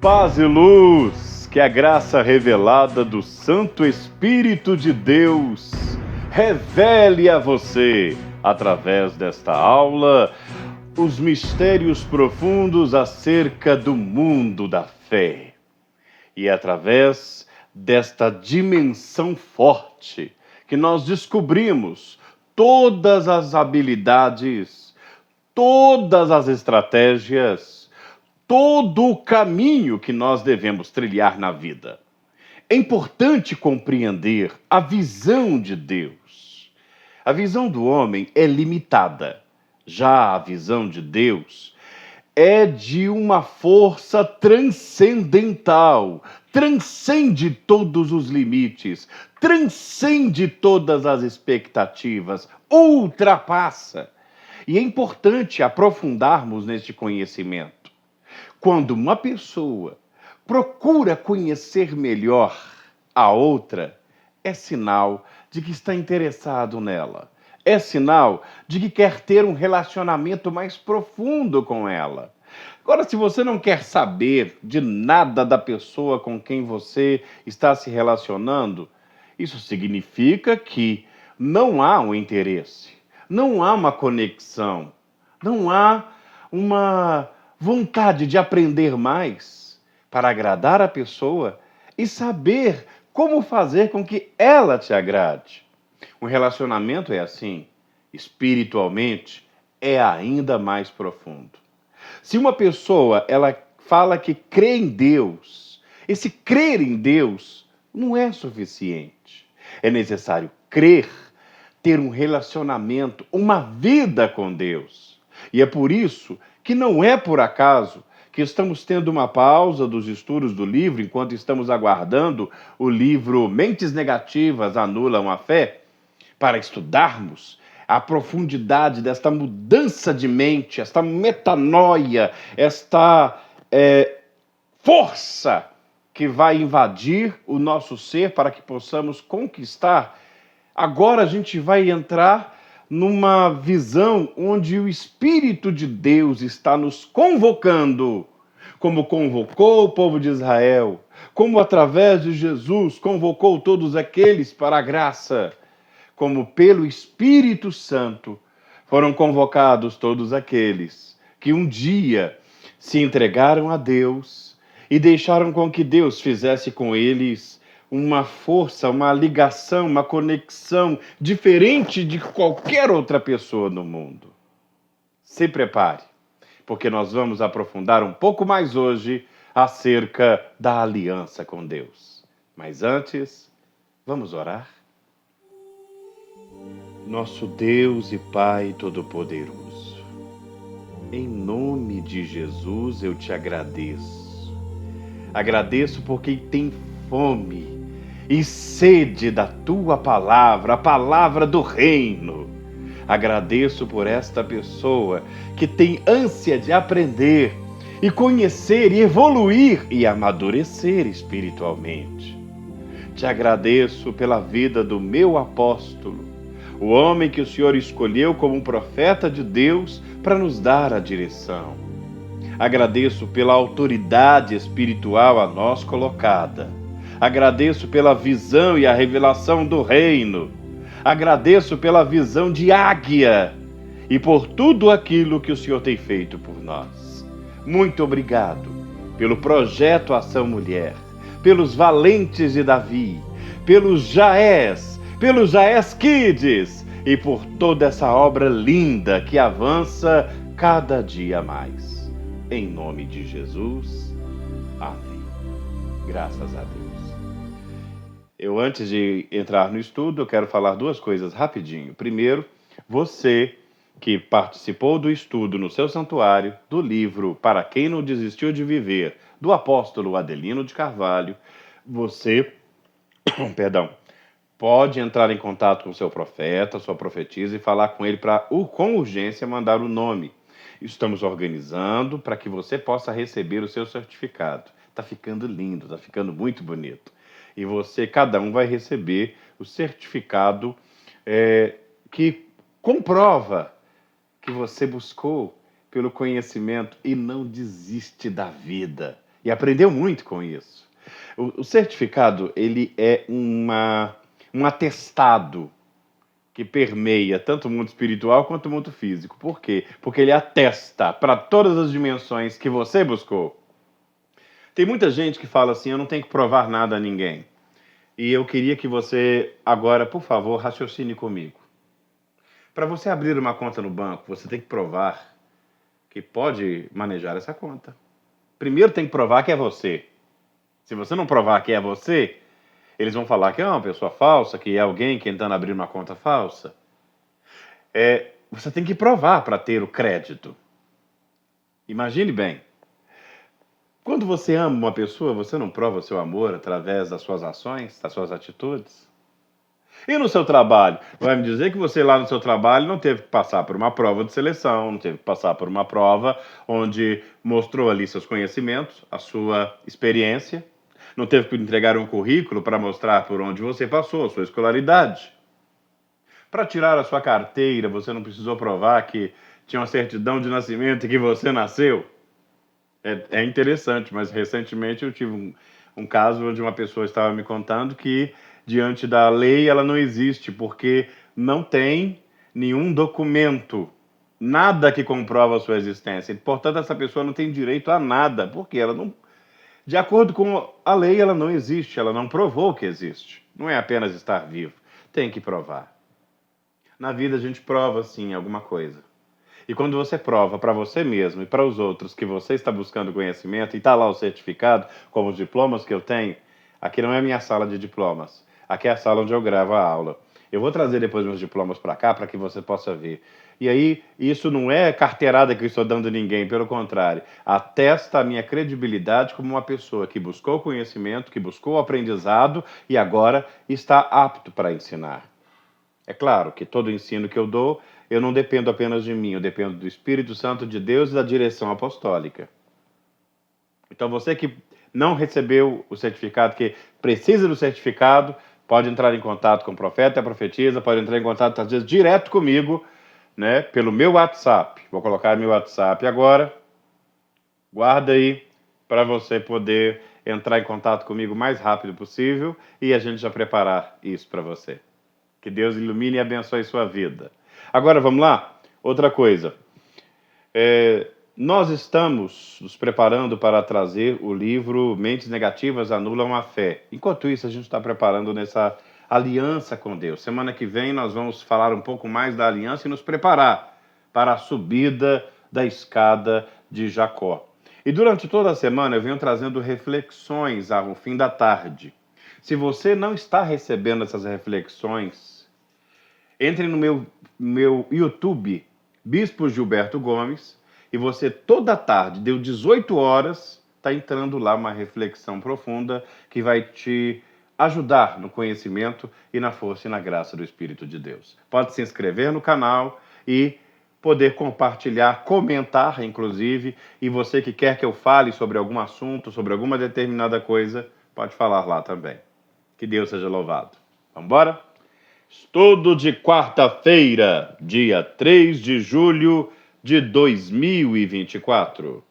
Paz e luz, que a graça revelada do Santo Espírito de Deus revele a você, através desta aula, os mistérios profundos acerca do mundo da fé. E através desta dimensão forte que nós descobrimos todas as habilidades, todas as estratégias, todo o caminho que nós devemos trilhar na vida. É importante compreender a visão de Deus. A visão do homem é limitada. Já a visão de Deus é de uma força transcendental, transcende todos os limites, transcende todas as expectativas, ultrapassa. E é importante aprofundarmos neste conhecimento. Quando uma pessoa procura conhecer melhor a outra, é sinal de que está interessado nela. É sinal de que quer ter um relacionamento mais profundo com ela. Agora, se você não quer saber de nada da pessoa com quem você está se relacionando, isso significa que não há um interesse, não há uma conexão, não há uma vontade de aprender mais para agradar a pessoa e saber como fazer com que ela te agrade. Um relacionamento é assim, espiritualmente, é ainda mais profundo. Se uma pessoa ela fala que crê em Deus, esse crer em Deus não é suficiente. É necessário crer, ter um relacionamento, uma vida com Deus. E é por isso que não é por acaso que estamos tendo uma pausa dos estudos do livro, enquanto estamos aguardando o livro Mentes Negativas Anulam a Fé, para estudarmos a profundidade desta mudança de mente, esta metanoia, esta força que vai invadir o nosso ser para que possamos conquistar. Agora a gente vai entrar numa visão onde o Espírito de Deus está nos convocando, como convocou o povo de Israel, como através de Jesus convocou todos aqueles para a graça, como pelo Espírito Santo foram convocados todos aqueles que um dia se entregaram a Deus e deixaram com que Deus fizesse com eles uma força, uma ligação, uma conexão diferente de qualquer outra pessoa no mundo. Se prepare, porque nós vamos aprofundar um pouco mais hoje acerca da aliança com Deus. Mas antes, vamos orar? Nosso Deus e Pai Todo-Poderoso, em nome de Jesus eu te agradeço. Agradeço por quem tem fome e sede da tua palavra, a palavra do reino. Agradeço por esta pessoa que tem ânsia de aprender e conhecer e evoluir e amadurecer espiritualmente. Te agradeço pela vida do meu apóstolo, o homem que o Senhor escolheu como um profeta de Deus para nos dar a direção. Agradeço pela autoridade espiritual a nós colocada. Agradeço pela visão e a revelação do reino. Agradeço pela visão de águia e por tudo aquilo que o Senhor tem feito por nós. Muito obrigado pelo projeto Ação Mulher, pelos valentes de Davi, pelos Jaés Kids e por toda essa obra linda que avança cada dia mais. Em nome de Jesus, amém. Graças a Deus. Eu, antes de entrar no estudo, eu quero falar duas coisas rapidinho. Primeiro, você que participou do estudo no seu santuário do livro Para Quem Não Desistiu de Viver, do apóstolo Adelino de Carvalho, você, pode entrar em contato com o seu profeta, sua profetisa e falar com ele para, com urgência, mandar o nome. Estamos organizando para que você possa receber o seu certificado. Está ficando lindo, está ficando muito bonito. E você, cada um vai receber o certificado que comprova que você buscou pelo conhecimento e não desiste da vida. e aprendeu muito com isso. O certificado, ele é um atestado que permeia tanto o mundo espiritual quanto o mundo físico. Por quê? Porque ele atesta para todas as dimensões que você buscou. Tem muita gente que fala assim, eu não tenho que provar nada a ninguém. E eu queria que você agora, por favor, raciocine comigo. Para você abrir uma conta no banco, você tem que provar que pode manejar essa conta. Primeiro tem que provar que é você. Se você não provar que é você, eles vão falar que é uma pessoa falsa, que é alguém tentando abrir uma conta falsa. Você tem que provar para ter o crédito. Imagine bem. Quando você ama uma pessoa, você não prova seu amor através das suas ações, das suas atitudes? E no seu trabalho? Vai me dizer que você lá no seu trabalho não teve que passar por uma prova de seleção, não teve que passar por uma prova onde mostrou ali seus conhecimentos, a sua experiência, não teve que entregar um currículo para mostrar por onde você passou, a sua escolaridade. Para tirar a sua carteira, você não precisou provar que tinha uma certidão de nascimento e que você nasceu. É interessante, mas recentemente eu tive um caso onde uma pessoa estava me contando que, diante da lei, ela não existe, porque não tem nenhum documento, nada que comprova a sua existência. Portanto, essa pessoa não tem direito a nada, porque ela não, de acordo com a lei, ela não existe, ela não provou que existe. Não é apenas estar vivo, tem que provar. Na vida a gente prova, sim, alguma coisa. E quando você prova para você mesmo e para os outros que você está buscando conhecimento, e está lá o certificado, como os diplomas que eu tenho, aqui não é a minha sala de diplomas, aqui é a sala onde eu gravo a aula. Eu vou trazer depois meus diplomas para cá para que você possa ver. E aí, isso não é carteirada que eu estou dando a ninguém, pelo contrário, atesta a minha credibilidade como uma pessoa que buscou conhecimento, que buscou aprendizado e agora está apto para ensinar. É claro que todo ensino que eu dou, eu não dependo apenas de mim, eu dependo do Espírito Santo de Deus e da direção apostólica. Então você que não recebeu o certificado, que precisa do certificado, pode entrar em contato com o profeta e a profetisa, pode entrar em contato, às vezes, direto comigo, né, pelo meu WhatsApp. Vou colocar meu WhatsApp agora. Guarda aí para você poder entrar em contato comigo o mais rápido possível e a gente já preparar isso para você. Que Deus ilumine e abençoe sua vida. Agora, vamos lá? Outra coisa. Nós estamos nos preparando para trazer o livro Mentes Negativas Anulam a Fé. Enquanto isso, a gente está preparando nessa aliança com Deus. Semana que vem nós vamos falar um pouco mais da aliança e nos preparar para a subida da escada de Jacó. E durante toda a semana eu venho trazendo reflexões ao fim da tarde. Se você não está recebendo essas reflexões, entre no meu YouTube, Bispo Gilberto Gomes, e você toda tarde, deu 18 horas, está entrando lá uma reflexão profunda que vai te ajudar no conhecimento e na força e na graça do Espírito de Deus. Pode se inscrever no canal e poder compartilhar, comentar, inclusive, e você que quer que eu fale sobre algum assunto, sobre alguma determinada coisa, pode falar lá também. Que Deus seja louvado. Vamos embora? Estudo de quarta-feira, dia 3 de julho de 2024.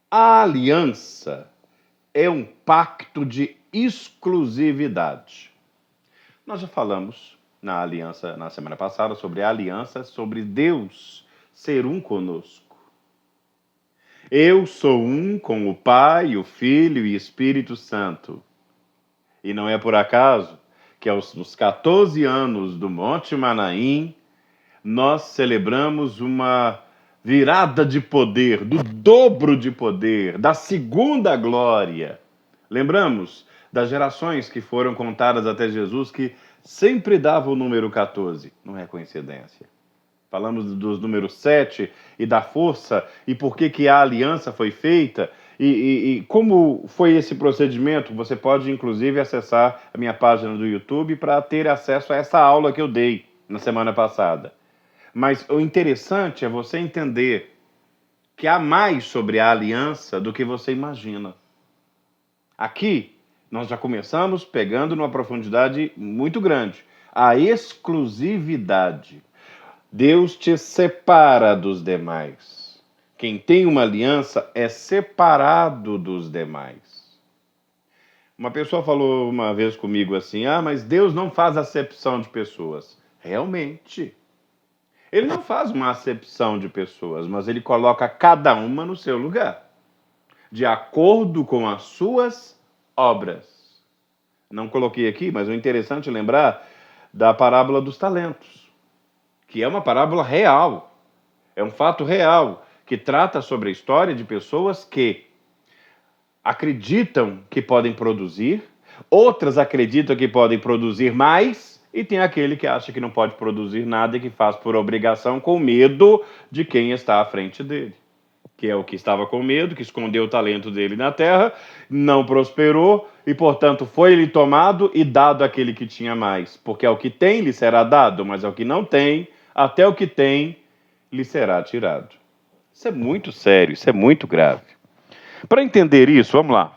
A aliança é um pacto de exclusividade. Nós já falamos na aliança na semana passada sobre a aliança, sobre Deus ser um conosco. Eu sou um com o Pai, o Filho e o Espírito Santo. E não é por acaso que aos 14 anos do Monte Manaim, nós celebramos uma virada de poder, do dobro de poder, da segunda glória. Lembramos das gerações que foram contadas até Jesus, que sempre dava o número 14. Não é coincidência. Falamos dos números 7 e da força, e por que a aliança foi feita, e como foi esse procedimento. Você pode, inclusive, acessar a minha página do YouTube para ter acesso a essa aula que eu dei na semana passada. Mas o interessante é você entender que há mais sobre a aliança do que você imagina. Aqui, nós já começamos pegando numa profundidade muito grande. A exclusividade. Deus te separa dos demais. Quem tem uma aliança é separado dos demais. Uma pessoa falou uma vez comigo assim: mas Deus não faz acepção de pessoas. Realmente. Ele não faz uma acepção de pessoas, mas ele coloca cada uma no seu lugar, de acordo com as suas obras. Não coloquei aqui, mas é interessante lembrar da parábola dos talentos, que é uma parábola real, é um fato real, que trata sobre a história de pessoas que acreditam que podem produzir, outras acreditam que podem produzir mais, e tem aquele que acha que não pode produzir nada e que faz por obrigação com medo de quem está à frente dele. Que é o que estava com medo, que escondeu o talento dele na terra, não prosperou e, portanto, foi-lhe tomado e dado àquele que tinha mais. Porque ao que tem lhe será dado, mas ao que não tem, até o que tem lhe será tirado. Isso é muito sério, isso é muito grave. Para entender isso, vamos lá.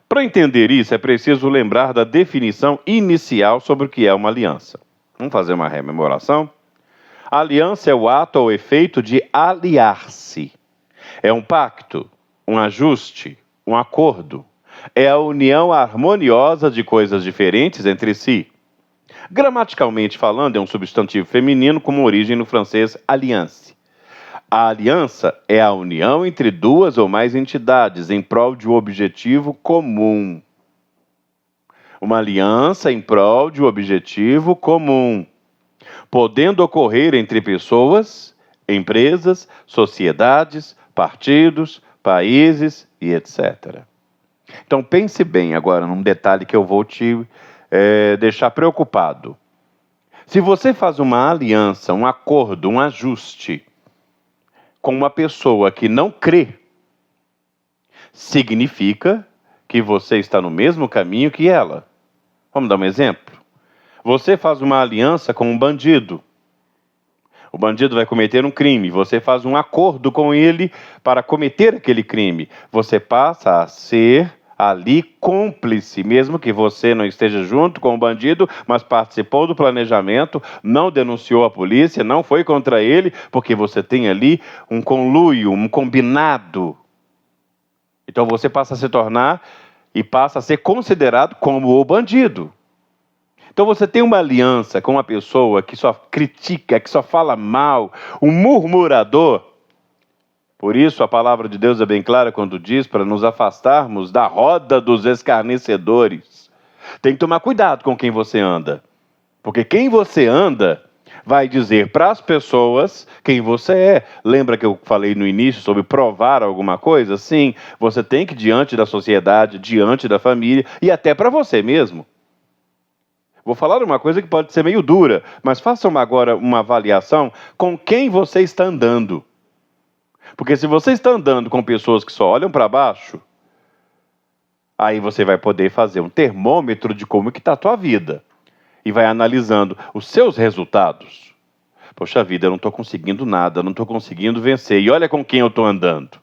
Para entender isso, é preciso lembrar da definição inicial sobre o que é uma aliança. Vamos fazer uma rememoração? A aliança é o ato ou efeito de aliar-se. É um pacto, um ajuste, um acordo. É a união harmoniosa de coisas diferentes entre si. Gramaticalmente falando, é um substantivo feminino com origem no francês alliance. A aliança é a união entre duas ou mais entidades em prol de um objetivo comum. Uma aliança em prol de um objetivo comum, podendo ocorrer entre pessoas, empresas, sociedades, partidos, países e etc. Então pense bem agora num detalhe que eu vou te deixar preocupado. Se você faz uma aliança, um acordo, um ajuste com uma pessoa que não crê, significa que você está no mesmo caminho que ela. Vamos dar um exemplo? Você faz uma aliança com um bandido. O bandido vai cometer um crime. Você faz um acordo com ele para cometer aquele crime. Você passa a ser ali cúmplice, mesmo que você não esteja junto com o bandido, mas participou do planejamento, não denunciou a polícia, não foi contra ele, porque você tem ali um conluio, um combinado. Então você passa a se tornar e passa a ser considerado como o bandido. Então você tem uma aliança com uma pessoa que só critica, que só fala mal, um murmurador. Por isso a palavra de Deus é bem clara quando diz para nos afastarmos da roda dos escarnecedores. Tem que tomar cuidado com quem você anda. Porque quem você anda vai dizer para as pessoas quem você é. Lembra que eu falei no início sobre provar alguma coisa? Sim, você tem que diante da sociedade, diante da família e até para você mesmo. Vou falar uma coisa que pode ser meio dura, mas façam agora uma avaliação com quem você está andando. Porque se você está andando com pessoas que só olham para baixo, aí você vai poder fazer um termômetro de como que está a tua vida. E vai analisando os seus resultados. Poxa vida, eu não estou conseguindo nada, não estou conseguindo vencer. E olha com quem eu estou andando.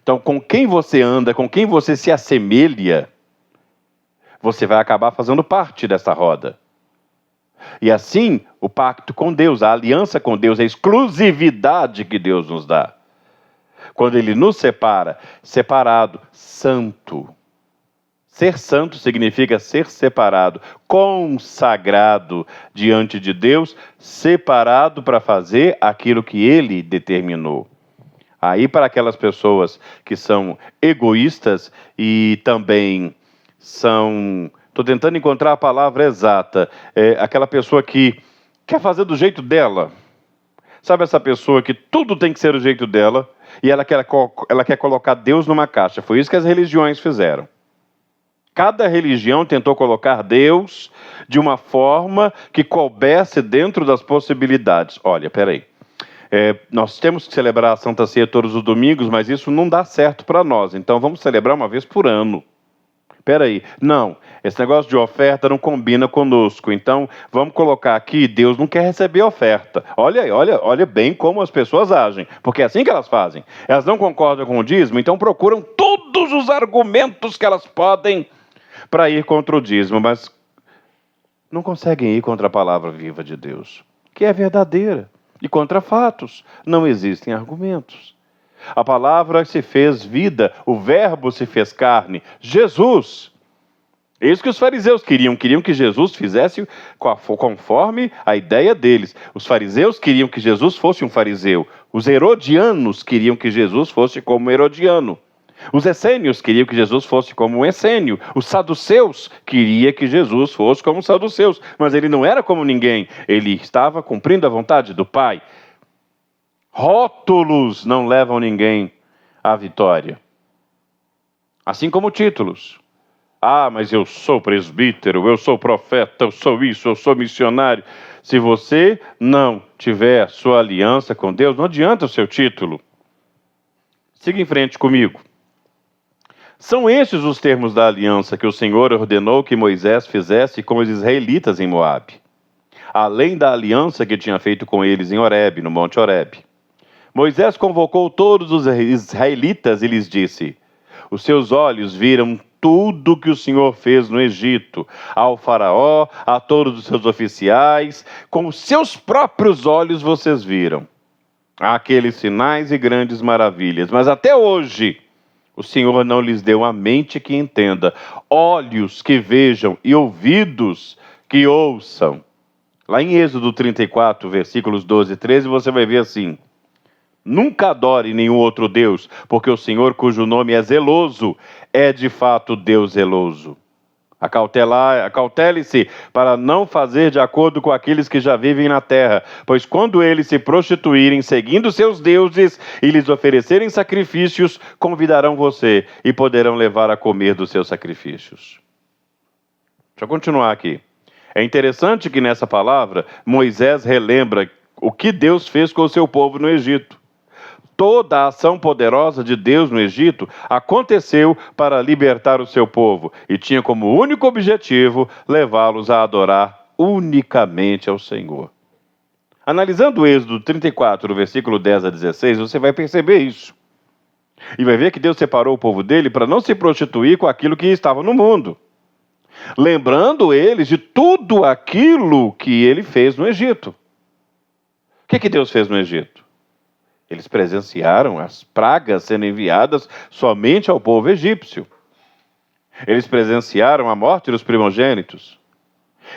Então, com quem você anda, com quem você se assemelha, você vai acabar fazendo parte dessa roda. E assim, o pacto com Deus, a aliança com Deus, a exclusividade que Deus nos dá. Quando Ele nos separa, separado, santo. Ser santo significa ser separado, consagrado diante de Deus, separado para fazer aquilo que Ele determinou. Aí, para aquelas pessoas que são egoístas e também são... Estou tentando encontrar a palavra exata. Aquela pessoa que quer fazer do jeito dela. Sabe essa pessoa que tudo tem que ser do jeito dela e ela quer colocar Deus numa caixa. Foi isso que as religiões fizeram. Cada religião tentou colocar Deus de uma forma que coubesse dentro das possibilidades. Olha, peraí. Nós temos que celebrar a Santa Ceia todos os domingos, mas isso não dá certo para nós. Então vamos celebrar uma vez por ano. Peraí, não, esse negócio de oferta não combina conosco, então vamos colocar aqui, Deus não quer receber oferta. Olha bem como as pessoas agem, porque é assim que elas fazem. Elas não concordam com o dízimo, então procuram todos os argumentos que elas podem para ir contra o dízimo, mas não conseguem ir contra a palavra viva de Deus, que é verdadeira. E contra fatos não existem argumentos. A palavra se fez vida, o verbo se fez carne, Jesus. É isso que os fariseus queriam que Jesus fizesse conforme a ideia deles. Os fariseus queriam que Jesus fosse um fariseu. Os herodianos queriam que Jesus fosse como um herodiano. Os essênios queriam que Jesus fosse como um essênio. Os saduceus queriam que Jesus fosse como os saduceus. Mas ele não era como ninguém. Ele estava cumprindo a vontade do Pai. Rótulos não levam ninguém à vitória. Assim como títulos. Ah, mas eu sou presbítero, eu sou profeta, eu sou isso, eu sou missionário. Se você não tiver sua aliança com Deus, não adianta o seu título. Siga em frente comigo. São estes os termos da aliança que o Senhor ordenou que Moisés fizesse com os israelitas em Moabe, além da aliança que tinha feito com eles em Horebe, no Monte Horebe. Moisés convocou todos os israelitas e lhes disse: os seus olhos viram tudo que o Senhor fez no Egito, ao faraó, a todos os seus oficiais, com os seus próprios olhos vocês viram aqueles sinais e grandes maravilhas. Mas até hoje, o Senhor não lhes deu a mente que entenda, olhos que vejam e ouvidos que ouçam. Lá em Êxodo 34, versículos 12 e 13, você vai ver assim: nunca adore nenhum outro Deus, porque o Senhor, cujo nome é zeloso, é de fato Deus zeloso. Acautele-se para não fazer de acordo com aqueles que já vivem na terra, pois quando eles se prostituírem seguindo seus deuses e lhes oferecerem sacrifícios, convidarão você e poderão levar a comer dos seus sacrifícios. Deixa eu continuar aqui. É interessante que nessa palavra, Moisés relembra o que Deus fez com o seu povo no Egito. Toda a ação poderosa de Deus no Egito aconteceu para libertar o seu povo e tinha como único objetivo levá-los a adorar unicamente ao Senhor. Analisando o Êxodo 34, versículo 10 a 16, você vai perceber isso. E vai ver que Deus separou o povo dele para não se prostituir com aquilo que estava no mundo, lembrando eles de tudo aquilo que ele fez no Egito. O que Deus fez no Egito? Eles presenciaram as pragas sendo enviadas somente ao povo egípcio. Eles presenciaram a morte dos primogênitos.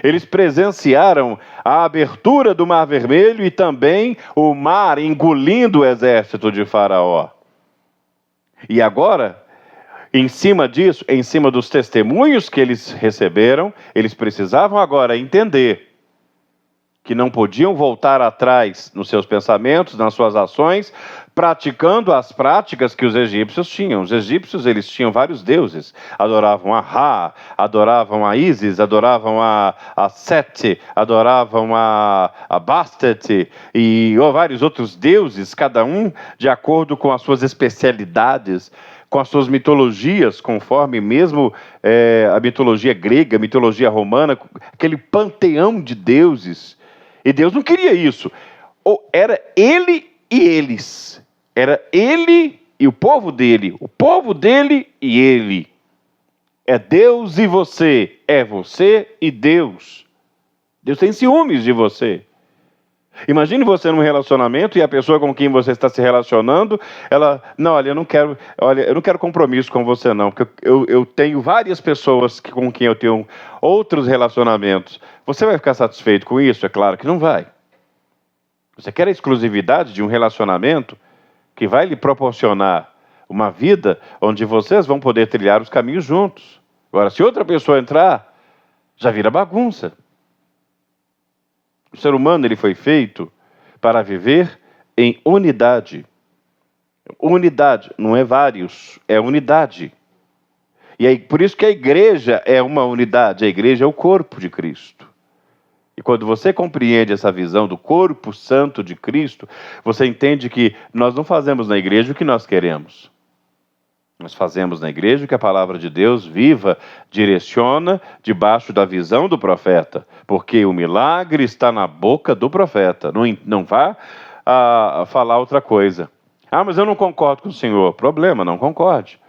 Eles presenciaram a abertura do Mar Vermelho e também o mar engolindo o exército de Faraó. E agora, em cima disso, em cima dos testemunhos que eles receberam, eles precisavam agora entender que não podiam voltar atrás nos seus pensamentos, nas suas ações, praticando as práticas que os egípcios tinham. Os egípcios, eles tinham vários deuses. Adoravam a Ra, adoravam a Ísis, adoravam a Sete, adoravam a Bastet e vários outros deuses, cada um de acordo com as suas especialidades, com as suas mitologias, conforme mesmo a mitologia grega, a mitologia romana, aquele panteão de deuses. E Deus não queria isso. Ou era ele e eles. Era ele e o povo dele e ele. É Deus e você. É você e Deus. Deus tem ciúmes de você. Imagine você num relacionamento e a pessoa com quem você está se relacionando, ela, não, olha, eu não quero compromisso com você não, porque eu tenho várias pessoas com quem eu tenho outros relacionamentos. Você vai ficar satisfeito com isso? É claro que não vai. Você quer a exclusividade de um relacionamento que vai lhe proporcionar uma vida onde vocês vão poder trilhar os caminhos juntos. Agora, se outra pessoa entrar, já vira bagunça. O ser humano, ele foi feito para viver em unidade. Unidade, não é vários, é unidade. E aí, por isso que a igreja é uma unidade, a igreja é o corpo de Cristo. E quando você compreende essa visão do corpo santo de Cristo, você entende que nós não fazemos na igreja o que nós queremos. Nós fazemos na igreja o que a palavra de Deus viva, direciona debaixo da visão do profeta. Porque o milagre está na boca do profeta. Não vá falar outra coisa. Ah, mas eu não concordo com o senhor. Problema, não concorde.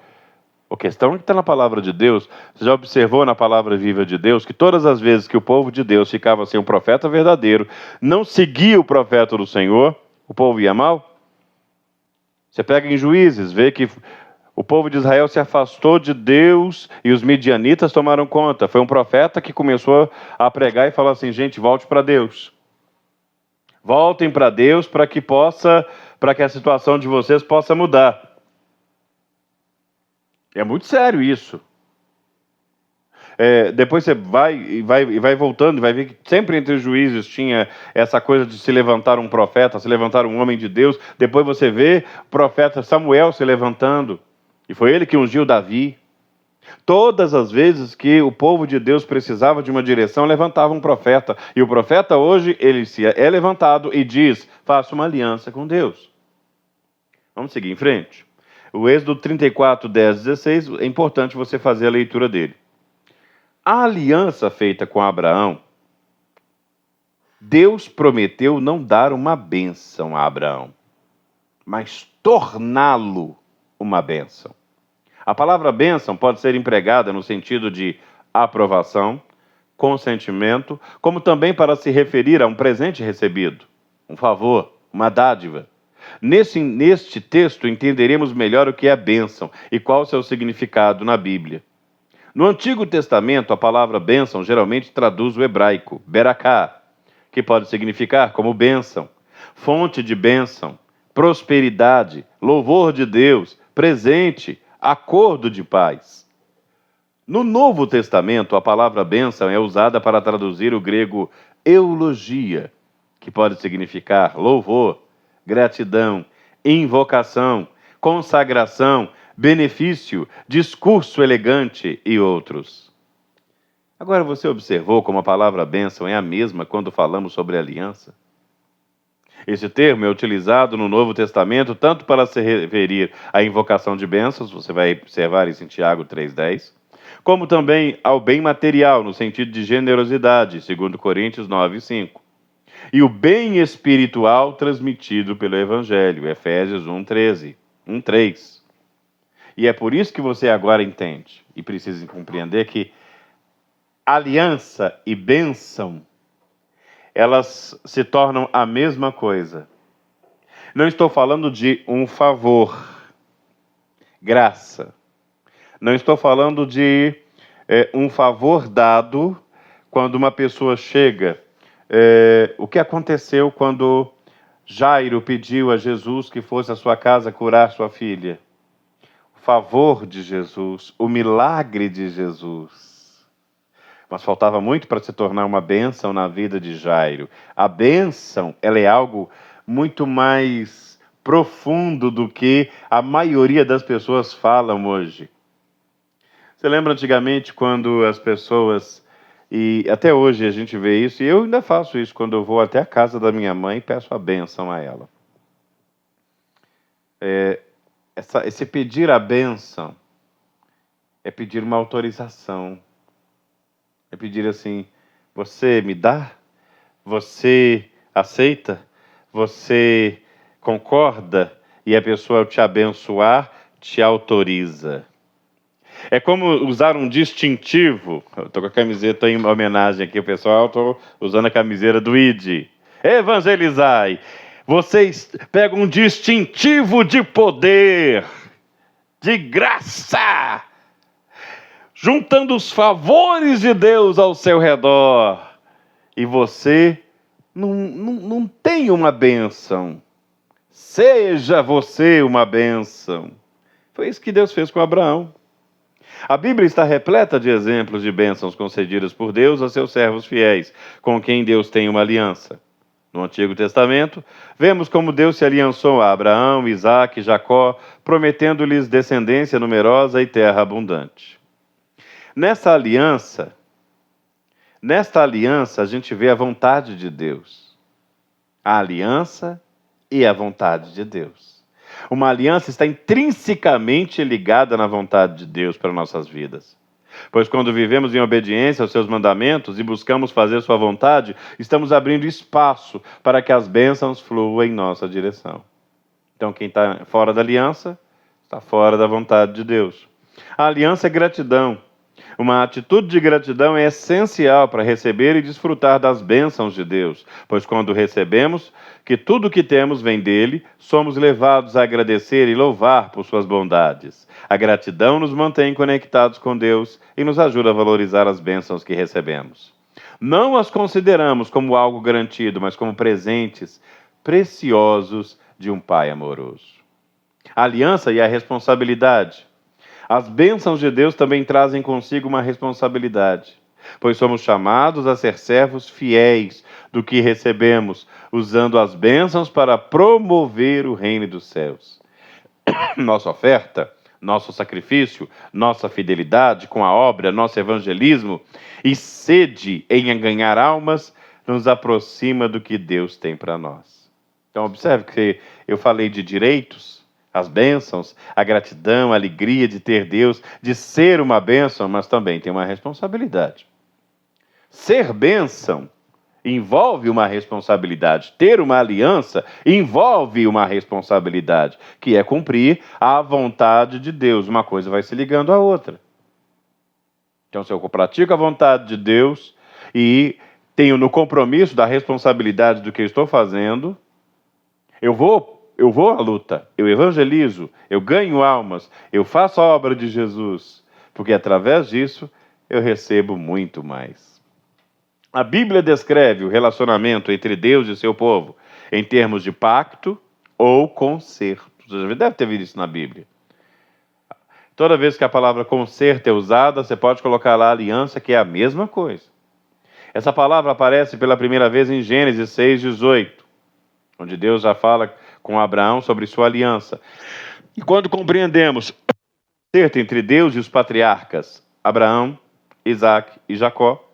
A questão é que está na palavra de Deus. Você já observou na palavra viva de Deus que todas as vezes que o povo de Deus ficava sem um profeta verdadeiro, não seguia o profeta do Senhor, o povo ia mal? Você pega em Juízes, vê que o povo de Israel se afastou de Deus e os midianitas tomaram conta. Foi um profeta que começou a pregar e falar assim: gente, volte para Deus. Voltem para Deus para que a situação de vocês possa mudar. É muito sério isso. Depois você vai voltando, vai ver que sempre entre os juízes tinha essa coisa de se levantar um profeta, se levantar um homem de Deus. Depois você vê o profeta Samuel se levantando. E foi ele que ungiu Davi. Todas as vezes que o povo de Deus precisava de uma direção, levantava um profeta. E o profeta hoje, ele é levantado e diz: faça uma aliança com Deus. Vamos seguir em frente. O Êxodo 34, 10, 16, é importante você fazer a leitura dele. A aliança feita com Abraão, Deus prometeu não dar uma bênção a Abraão, mas torná-lo uma bênção. A palavra bênção pode ser empregada no sentido de aprovação, consentimento, como também para se referir a um presente recebido, um favor, uma dádiva. Neste texto entenderemos melhor o que é bênção e qual o seu significado na Bíblia. No Antigo Testamento, a palavra bênção geralmente traduz o hebraico, beraká, que pode significar como bênção, fonte de bênção, prosperidade, louvor de Deus, presente, acordo de paz. No Novo Testamento, a palavra bênção é usada para traduzir o grego eulogia, que pode significar louvor, gratidão, invocação, consagração, benefício, discurso elegante e outros. Agora, você observou como a palavra bênção é a mesma quando falamos sobre aliança? Esse termo é utilizado no Novo Testamento tanto para se referir à invocação de bênçãos, você vai observar isso em Tiago 3,10, como também ao bem material, no sentido de generosidade, 2 Coríntios 9,5. E o bem espiritual transmitido pelo Evangelho, Efésios 1,3. E é por isso que você agora entende e precisa compreender que aliança e bênção, elas se tornam a mesma coisa. Não estou falando de um favor, graça. Não estou falando de um favor dado quando uma pessoa chega. O que aconteceu quando Jairo pediu a Jesus que fosse à sua casa curar sua filha? O favor de Jesus, o milagre de Jesus. Mas faltava muito para se tornar uma bênção na vida de Jairo. A bênção, ela é algo muito mais profundo do que a maioria das pessoas falam hoje. Você lembra antigamente quando as pessoas, e até hoje a gente vê isso, e eu ainda faço isso quando eu vou até a casa da minha mãe e peço a bênção a ela. Esse pedir a bênção é pedir uma autorização. É pedir assim: você me dá? Você aceita? Você concorda? E a pessoa, ao te abençoar, te autoriza. É como usar um distintivo. Eu estou com a camiseta em homenagem aqui, o pessoal, estou usando a camiseta do ID. Evangelizai. Vocês pegam um distintivo de poder, de graça, juntando os favores de Deus ao seu redor. E você não tem uma bênção. Seja você uma bênção. Foi isso que Deus fez com Abraão. A Bíblia está repleta de exemplos de bênçãos concedidas por Deus a seus servos fiéis, com quem Deus tem uma aliança. No Antigo Testamento, vemos como Deus se aliançou a Abraão, Isaque e Jacó, prometendo-lhes descendência numerosa e terra abundante. Nesta aliança, a gente vê a vontade de Deus. A aliança e a vontade de Deus. Uma aliança está intrinsecamente ligada na vontade de Deus para nossas vidas. Pois quando vivemos em obediência aos seus mandamentos e buscamos fazer sua vontade, estamos abrindo espaço para que as bênçãos fluam em nossa direção. Então quem está fora da aliança, está fora da vontade de Deus. A aliança é gratidão. Uma atitude de gratidão é essencial para receber e desfrutar das bênçãos de Deus, pois quando recebemos que tudo o que temos vem dele, somos levados a agradecer e louvar por suas bondades. A gratidão nos mantém conectados com Deus e nos ajuda a valorizar as bênçãos que recebemos. Não as consideramos como algo garantido, mas como presentes preciosos de um Pai amoroso. A aliança e a responsabilidade. As bênçãos de Deus também trazem consigo uma responsabilidade, pois somos chamados a ser servos fiéis do que recebemos, usando as bênçãos para promover o reino dos céus. Nossa oferta, nosso sacrifício, nossa fidelidade com a obra, nosso evangelismo e sede em ganhar almas nos aproxima do que Deus tem para nós. Então observe que eu falei de direitos, as bênçãos, a gratidão, a alegria de ter Deus, de ser uma bênção, mas também tem uma responsabilidade. Ser bênção envolve uma responsabilidade. Ter uma aliança envolve uma responsabilidade, que é cumprir a vontade de Deus. Uma coisa vai se ligando à outra. Então, se eu pratico a vontade de Deus e tenho no compromisso da responsabilidade do que eu estou fazendo, eu vou à luta, eu evangelizo, eu ganho almas, eu faço a obra de Jesus, porque através disso eu recebo muito mais. A Bíblia descreve o relacionamento entre Deus e seu povo em termos de pacto ou concerto. Você já deve ter visto isso na Bíblia. Toda vez que a palavra concerto é usada, você pode colocar lá aliança, que é a mesma coisa. Essa palavra aparece pela primeira vez em Gênesis 6:18, onde Deus já fala com Abraão sobre sua aliança. E quando compreendemos o concerto entre Deus e os patriarcas, Abraão, Isaac e Jacó,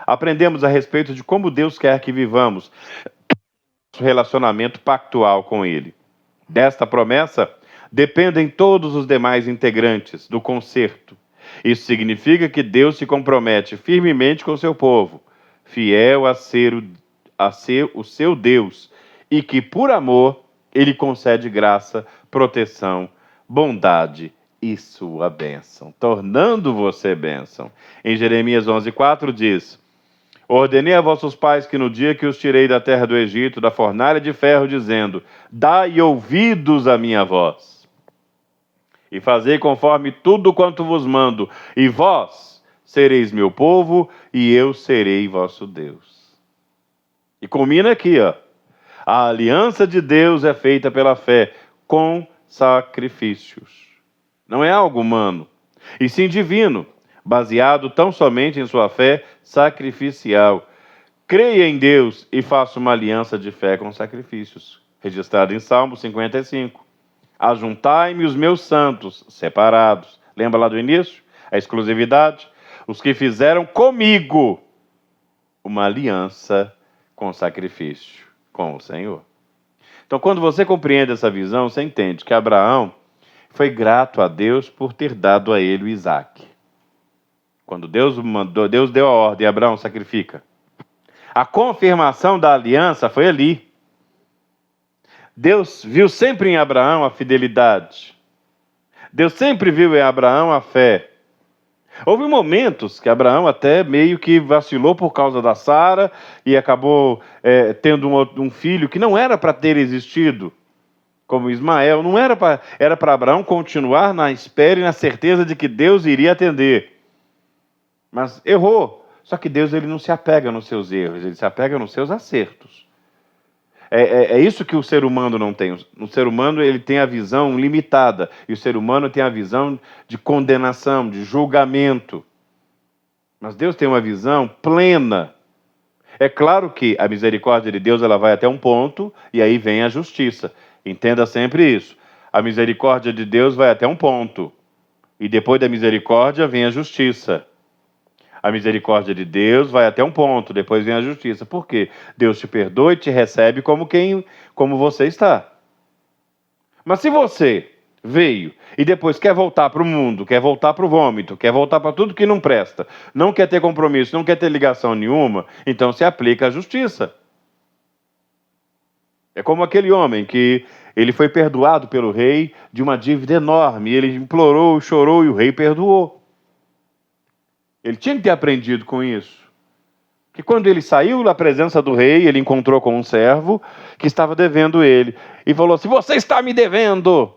aprendemos a respeito de como Deus quer que vivamos nosso relacionamento pactual com Ele. Desta promessa dependem todos os demais integrantes do concerto. Isso significa que Deus se compromete firmemente com seu povo, fiel a ser o seu Deus, e que, por amor, Ele concede graça, proteção, bondade e sua bênção, tornando você bênção. Em Jeremias 11:4 diz: ordenei a vossos pais que no dia que os tirei da terra do Egito, da fornalha de ferro, dizendo: dai ouvidos à minha voz, e fazei conforme tudo quanto vos mando, e vós sereis meu povo, e eu serei vosso Deus. E culmina aqui, ó. A aliança de Deus é feita pela fé, com sacrifícios. Não é algo humano, e sim divino, baseado tão somente em sua fé sacrificial. Creia em Deus e faça uma aliança de fé com sacrifícios. Registrado em Salmo 55. Ajuntai-me os meus santos, separados. Lembra lá do início? A exclusividade. Os que fizeram comigo uma aliança com sacrifício com o Senhor. Então, quando você compreende essa visão, você entende que Abraão foi grato a Deus por ter dado a ele o Isaac. Quando Deus deu a ordem, Abraão sacrifica. A confirmação da aliança foi ali. Deus viu sempre em Abraão a fidelidade. Deus sempre viu em Abraão a fé. Houve momentos que Abraão até meio que vacilou por causa da Sara e acabou tendo um filho que não era para ter existido, como Ismael. Não era para Abraão continuar na espera e na certeza de que Deus iria atender. Mas errou. Só que Deus, ele não se apega nos seus erros, ele se apega nos seus acertos. É isso que o ser humano não tem. O ser humano, ele tem a visão limitada. E o ser humano tem a visão de condenação, de julgamento. Mas Deus tem uma visão plena. É claro que a misericórdia de Deus, ela vai até um ponto, e aí vem a justiça. Entenda sempre isso. A misericórdia de Deus vai até um ponto. E depois da misericórdia vem a justiça. A misericórdia de Deus vai até um ponto, depois vem a justiça. Por quê? Deus te perdoa e te recebe como você está. Mas se você veio e depois quer voltar para o mundo, quer voltar para o vômito, quer voltar para tudo que não presta, não quer ter compromisso, não quer ter ligação nenhuma, então se aplica a justiça. É como aquele homem que ele foi perdoado pelo rei de uma dívida enorme. Ele implorou, chorou e o rei perdoou. Ele tinha que ter aprendido com isso. Que quando ele saiu da presença do rei, ele encontrou com um servo que estava devendo ele. E falou assim: você está me devendo.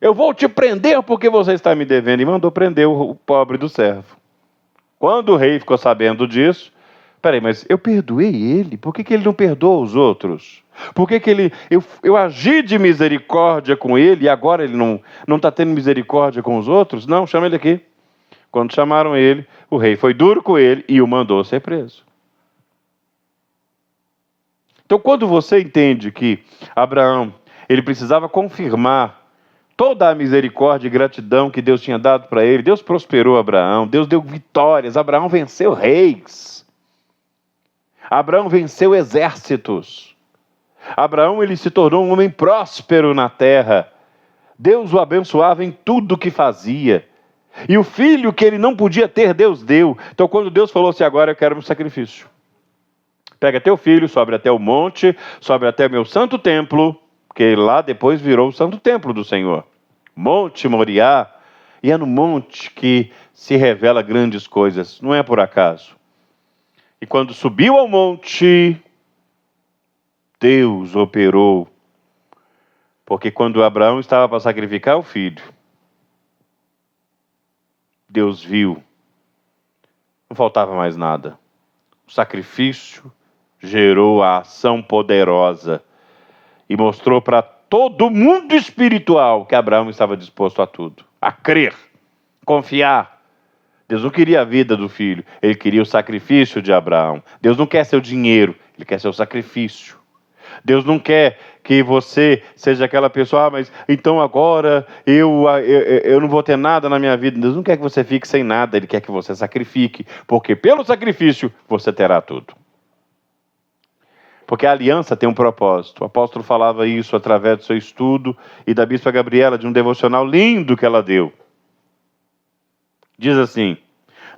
Eu vou te prender porque você está me devendo. E mandou prender o pobre do servo. Quando o rei ficou sabendo disso, peraí, mas eu perdoei ele? Por que ele não perdoa os outros? Por que eu agi de misericórdia com ele e agora ele não está tendo misericórdia com os outros? Não, chama ele aqui. Quando chamaram ele, o rei foi duro com ele e o mandou ser preso. Então, quando você entende que Abraão, ele precisava confirmar toda a misericórdia e gratidão que Deus tinha dado para ele, Deus prosperou Abraão, Deus deu vitórias, Abraão venceu reis, Abraão venceu exércitos, Abraão ele se tornou um homem próspero na terra, Deus o abençoava em tudo que fazia, e o filho que ele não podia ter, Deus deu. Então, quando Deus falou assim: agora eu quero um sacrifício, pega teu filho, sobe até o monte, sobe até o meu santo templo, que lá depois virou o santo templo do Senhor, Monte Moriá, e é no monte que se revela grandes coisas, não é por acaso. E quando subiu ao monte, Deus operou, porque quando Abraão estava para sacrificar o filho, Deus viu, não faltava mais nada. O sacrifício gerou a ação poderosa e mostrou para todo mundo espiritual que Abraão estava disposto a tudo, a crer, confiar. Deus não queria a vida do filho, ele queria o sacrifício de Abraão. Deus não quer seu dinheiro, ele quer seu sacrifício. Deus não quer que você seja aquela pessoa: mas então agora eu não vou ter nada na minha vida. Deus não quer que você fique sem nada, ele quer que você sacrifique, porque pelo sacrifício você terá tudo. Porque a aliança tem um propósito. O apóstolo falava isso através do seu estudo e da bispa Gabriela, de um devocional lindo que ela deu. Diz assim: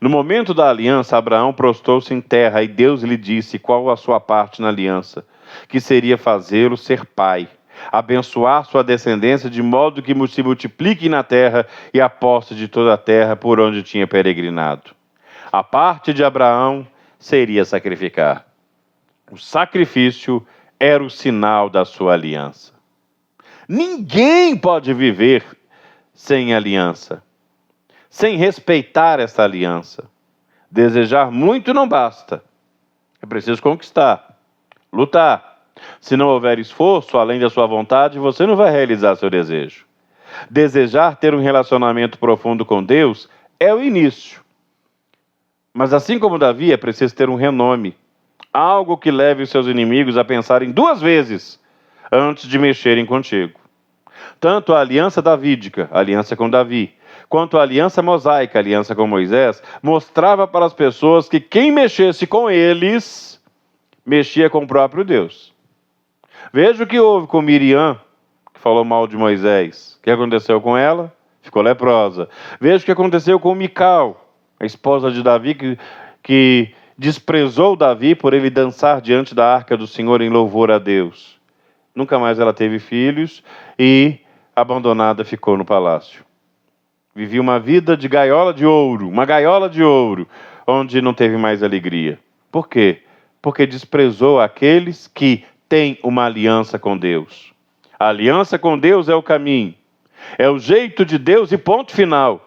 no momento da aliança, Abraão prostrou-se em terra e Deus lhe disse qual a sua parte na aliança, que seria fazê-lo ser pai, abençoar sua descendência de modo que se multiplique na terra e a posse de toda a terra por onde tinha peregrinado. A parte de Abraão seria sacrificar. O sacrifício era o sinal da sua aliança. Ninguém pode viver sem aliança, sem respeitar essa aliança. Desejar muito não basta. É preciso conquistar, lutar. Se não houver esforço além da sua vontade, você não vai realizar seu desejo. Desejar ter um relacionamento profundo com Deus é o início. Mas assim como Davi, é preciso ter um renome. Algo que leve os seus inimigos a pensarem 2 vezes antes de mexerem contigo. Tanto a aliança davídica, a aliança com Davi, quanto a aliança mosaica, a aliança com Moisés, mostrava para as pessoas que quem mexesse com eles, mexia com o próprio Deus. Veja o que houve com Miriam, que falou mal de Moisés. O que aconteceu com ela? Ficou leprosa. Veja o que aconteceu com Mical, a esposa de Davi, que desprezou Davi por ele dançar diante da arca do Senhor em louvor a Deus. Nunca mais ela teve filhos e, abandonada, ficou no palácio. Vivia uma vida de gaiola de ouro, uma gaiola de ouro, onde não teve mais alegria. Por quê? Porque desprezou aqueles que têm uma aliança com Deus. A aliança com Deus é o caminho, é o jeito de Deus e ponto final.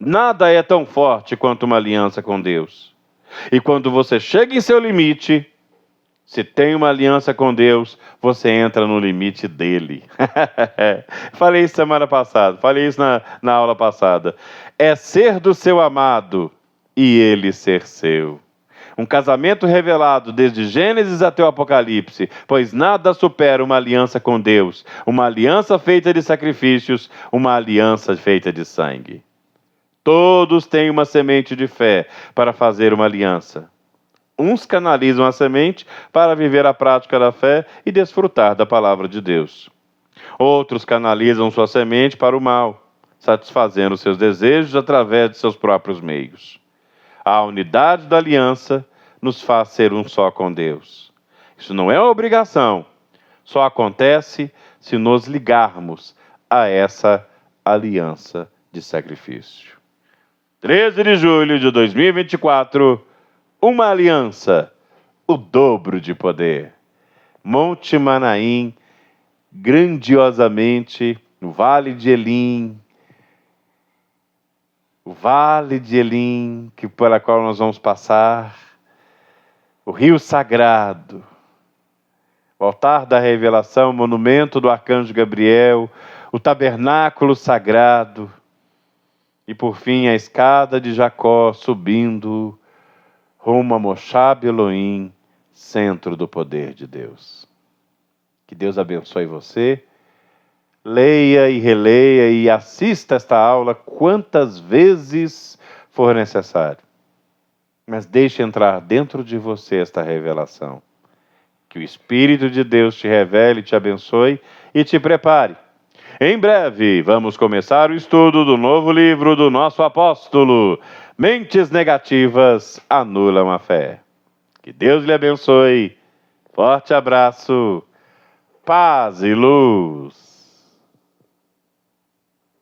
Nada é tão forte quanto uma aliança com Deus. E quando você chega em seu limite, se tem uma aliança com Deus, você entra no limite dele. Falei isso semana passada, falei isso na aula passada. É ser do seu amado e ele ser seu. Um casamento revelado desde Gênesis até o Apocalipse, pois nada supera uma aliança com Deus, uma aliança feita de sacrifícios, uma aliança feita de sangue. Todos têm uma semente de fé para fazer uma aliança. Uns canalizam a semente para viver a prática da fé e desfrutar da palavra de Deus. Outros canalizam sua semente para o mal, satisfazendo seus desejos através de seus próprios meios. A unidade da aliança nos faz ser um só com Deus. Isso não é uma obrigação, só acontece se nos ligarmos a essa aliança de sacrifício. 13 de julho de 2024, uma aliança, o dobro de poder. Monte Manaim, grandiosamente, no Vale de Elim, o Vale de Elim, pela qual nós vamos passar, o Rio Sagrado, o Altar da Revelação, o monumento do Arcanjo Gabriel, o Tabernáculo Sagrado e, por fim, a escada de Jacó subindo rumo a Moshab Elohim, centro do poder de Deus. Que Deus abençoe você. Leia e releia e assista esta aula quantas vezes for necessário. Mas deixe entrar dentro de você esta revelação. Que o Espírito de Deus te revele, te abençoe e te prepare. Em breve, vamos começar o estudo do novo livro do nosso apóstolo. Mentes negativas anulam a fé. Que Deus lhe abençoe. Forte abraço. Paz e luz.